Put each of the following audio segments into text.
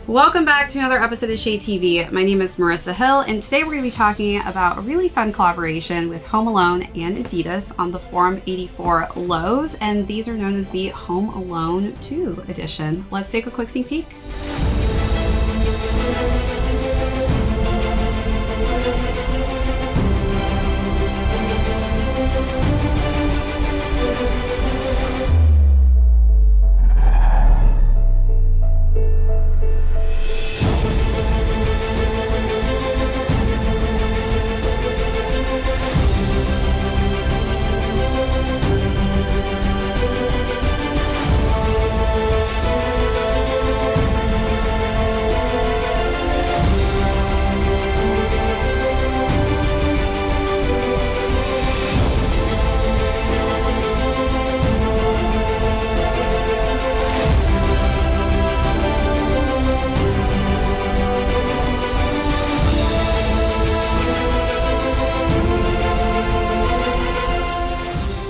Welcome back to another episode of ShadeTV. My name is Marissa Hill, and today we're going to be talking about a really fun collaboration with Home Alone and Adidas on the Forum 84 lows, and these are known as the Home Alone 2 edition. Let's take a quick sneak peek.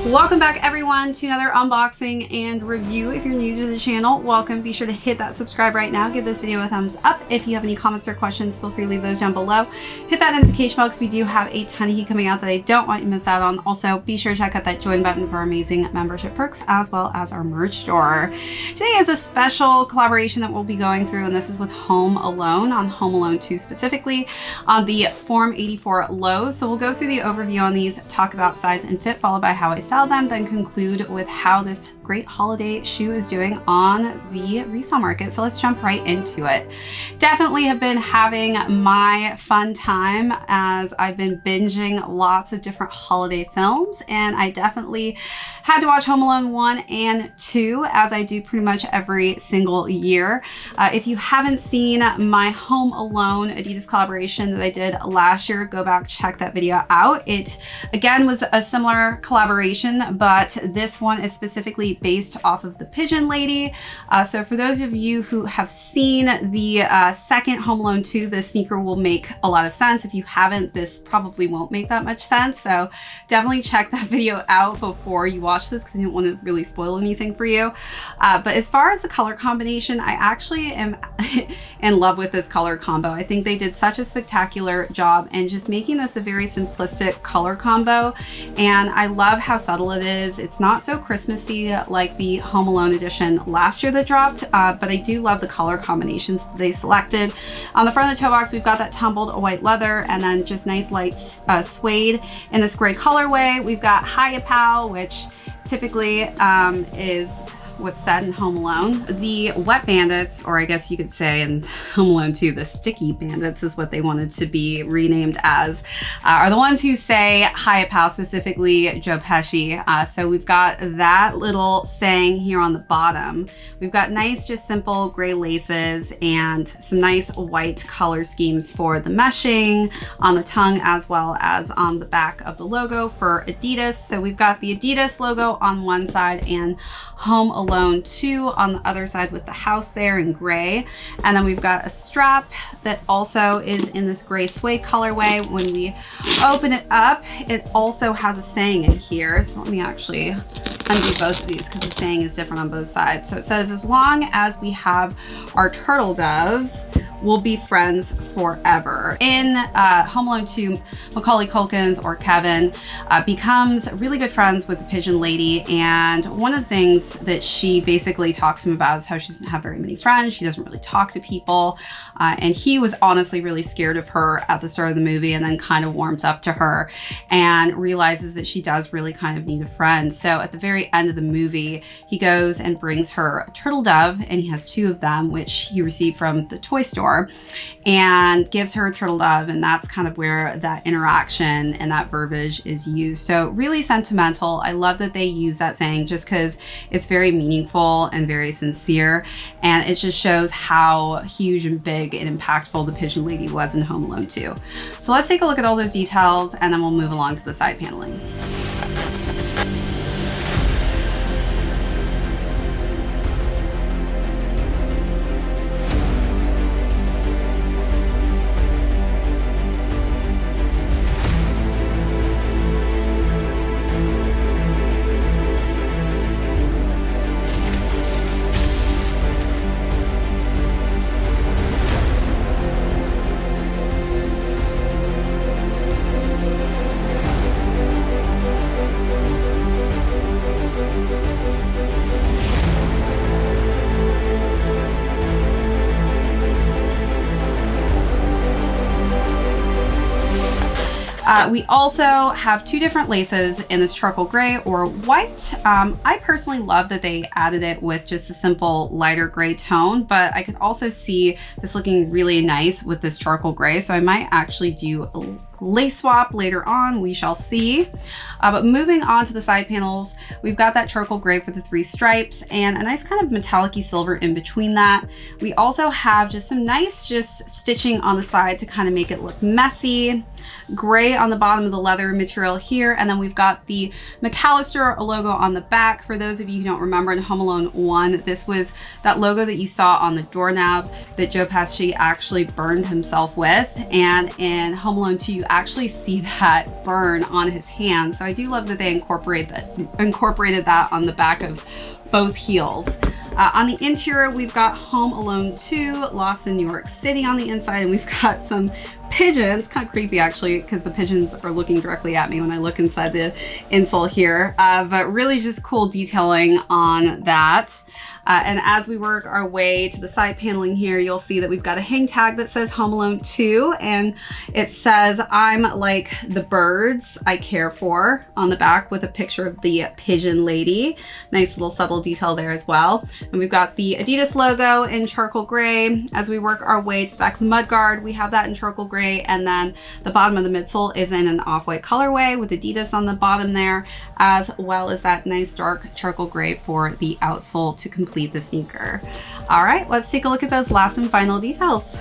Welcome back everyone to another unboxing and review. If you're new to the channel, welcome. Be sure to hit that subscribe right now. Give this video a thumbs up. If you have any comments or questions, feel free to leave those down below. Hit that notification bell because we do have a ton of heat coming out that I don't want you to miss out on. Also, be sure to check out that join button for amazing membership perks as well as our merch store. Today is a special collaboration that we'll be going through, and this is with Home Alone on Home Alone 2 specifically on the Forum 84 lows. So we'll go through the overview on these, talk about size and fit, followed by how I style them, then conclude with how this great holiday shoe is doing on the resale market. So let's jump right into it. Definitely have been having my fun time as I've been binging lots of different holiday films, and I definitely had to watch Home Alone 1 and 2 as I do pretty much every single year. If you haven't seen my Home Alone Adidas collaboration that I did last year, go back, check that video out. It again was a similar collaboration, but this one is specifically based off of the Pigeon lady. So for those of you who have seen the second Home Alone 2, the sneaker will make a lot of sense. If you haven't, this probably won't make that much sense. So definitely check that video out before you watch this because I didn't want to really spoil anything for you. But as far as the color combination, I actually am in love with this color combo. I think they did such a spectacular job in just making this a very simplistic color combo, and I love how subtle it is. It's not so Christmassy like the Home Alone edition last year that dropped, but I do love the color combinations that they selected. On the front of the toe box, we've got that tumbled white leather and then just nice light suede in this gray colorway. We've got CASHAPP, which typically is what's said in Home Alone. The wet bandits, or I guess you could say in Home Alone 2, the sticky bandits is what they wanted to be renamed as, are the ones who say CASHAPP, specifically Joe Pesci. So we've got that little saying here on the bottom. We've got nice, just simple gray laces and some nice white color schemes for the meshing on the tongue as well as on the back of the logo for Adidas. So we've got the Adidas logo on one side and Home Alone 2 on the other side with the house there in gray. And then we've got a strap that also is in this gray suede colorway. When we open it up, it also has a saying in here. So let me actually undo both of these because the saying is different on both sides. So it says, as long as we have our turtle doves, we'll be friends forever. In Home Alone 2, Macaulay Culkin's, or Kevin, becomes really good friends with the Pigeon lady, and one of the things that she basically talks to him about is how she doesn't have very many friends, she doesn't really talk to people, and he was honestly really scared of her at the start of the movie, and then kind of warms up to her and realizes that she does really kind of need a friend. So at the very end of the movie, he goes and brings her a turtle dove, and he has two of them, which he received from the toy store, and gives her a turtle dove, and that's kind of where that interaction and that verbiage is used. So really sentimental. I love that they use that saying just because it's very meaningful and very sincere, and it just shows how huge and big and impactful the Pigeon lady was in Home Alone 2. So let's take a look at all those details and then we'll move along to the side paneling. We also have two different laces in this charcoal gray or white. I personally love that they added it with just a simple lighter gray tone, but I could also see this looking really nice with this charcoal gray. So I might actually do a lace swap later on, we shall see. But moving on to the side panels, we've got that charcoal gray for the 3 stripes and a nice kind of metallic-y silver in between that. We also have just some nice stitching on the side to kind of make it look messy. Gray on the bottom of the leather material here, and then we've got the McAllister logo on the back. For those of you who don't remember, in Home Alone 1, this was that logo that you saw on the doorknob that Joe Pesci actually burned himself with, and in Home Alone 2 you actually see that burn on his hand. So I do love that they incorporated that on the back of both heels. On the interior, we've got Home Alone 2, Lost in New York City on the inside, and we've got some pigeons. Kind of creepy actually, because the pigeons are looking directly at me when I look inside the insole here, but really just cool detailing on that. And as we work our way to the side paneling here, you'll see that we've got a hang tag that says Home Alone 2, and it says, "I'm like the birds I care for," on the back with a picture of the pigeon lady. Nice little subtle detail there as well. And we've got the Adidas logo in charcoal gray. As we work our way to the back of the mudguard, we have that in charcoal gray, and then the bottom of the midsole is in an off-white colorway with Adidas on the bottom there, as well as that nice dark charcoal gray for the outsole to complete the sneaker. All right, let's take a look at those last and final details.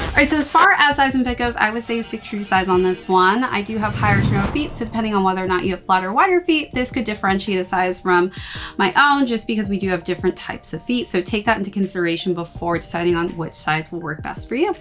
All right, so as far as size and fit goes, I would say 6 shoe size on this one. I do have higher to narrow feet, so depending on whether or not you have flat or wider feet, this could differentiate a size from my own, just because we do have different types of feet. So take that into consideration before deciding on which size will work best for you. All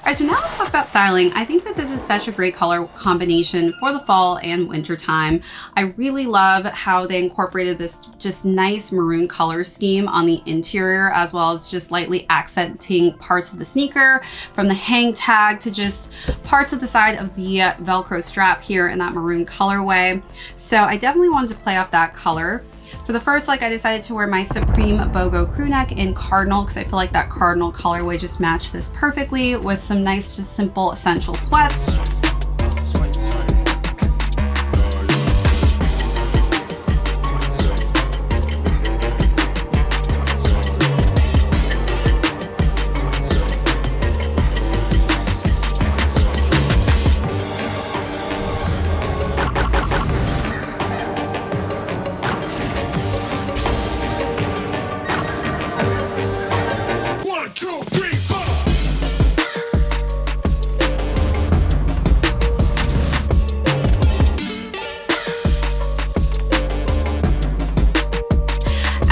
right, so now let's talk about styling. I think that this is such a great color combination for the fall and winter time. I really love how they incorporated this just nice maroon color scheme on the interior, as well as just lightly accenting parts of the sneaker, from the hang tag to just parts of the side of the Velcro strap here in that maroon colorway. So I definitely wanted to play off that color. For the first look, I decided to wear my Supreme BOGO crew neck in cardinal, because I feel like that cardinal colorway just matched this perfectly with some nice, just simple essential sweats.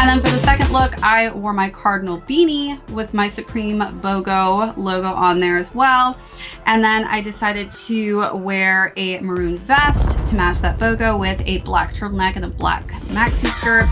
And then for the second look, I wore my cardinal beanie with my Supreme BOGO logo on there as well. And then I decided to wear a maroon vest to match that BOGO with a black turtleneck and a black maxi skirt.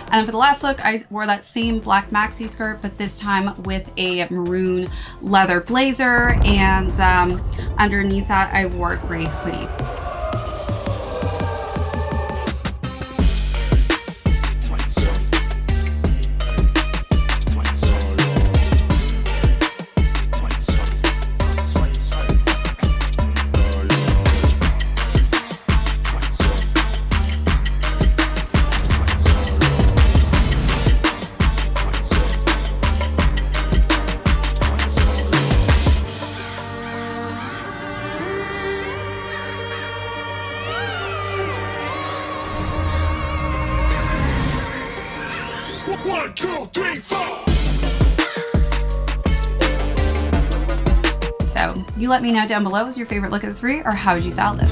And then for the last look, I wore that same black maxi skirt, but this time with a maroon leather blazer, and underneath that I wore a gray hoodie. 2, 3, 4. So you let me know down below, was your favorite look of the three, or how would you style this?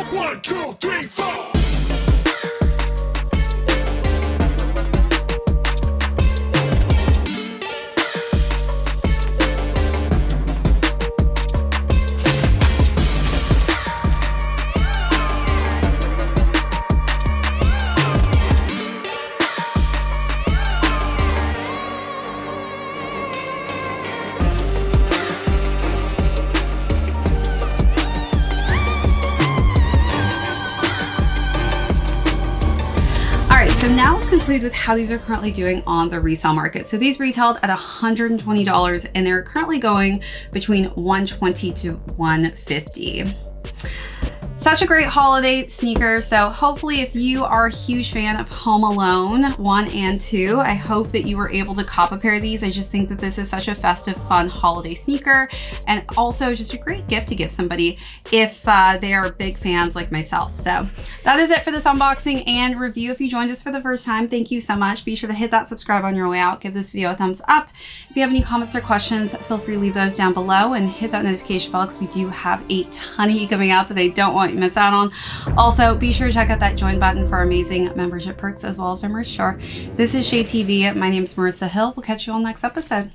One, two, three, four. So now let's conclude with how these are currently doing on the resale market. So these retailed at $120 and they're currently going between $120 to $150. Such a great holiday sneaker. So hopefully if you are a huge fan of Home Alone 1 and 2, I hope that you were able to cop a pair of these. I just think that this is such a festive, fun holiday sneaker, and also just a great gift to give somebody if they are big fans like myself. So that is it for this unboxing and review. If you joined us for the first time, thank you so much. Be sure to hit that subscribe on your way out. Give this video a thumbs up. If you have any comments or questions, feel free to leave those down below and hit that notification bell because we do have a ton coming out that I don't want you to miss out on. Also, be sure to check out that join button for amazing membership perks as well as our merch store. This is ShadeTV. My name is Marissa Hill. We'll catch you all next episode.